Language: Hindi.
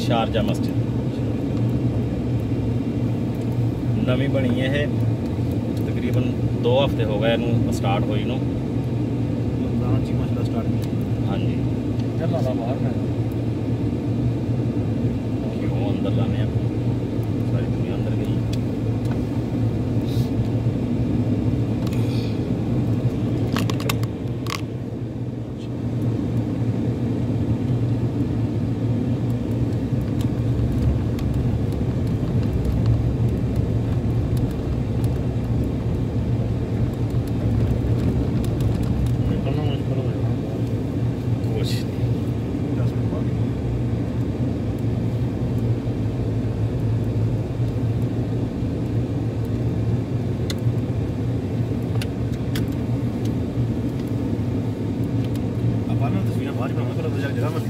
शारजा मस्जिद नवी बनी है ये, तकरीबन 2 हफ्ते हो गए इनू स्टार्ट हुई नू। हाँ जी क्यों अंदर लाने हैं, सारी दुनिया अंदर गई। तस्वीरें बाद में जगह मत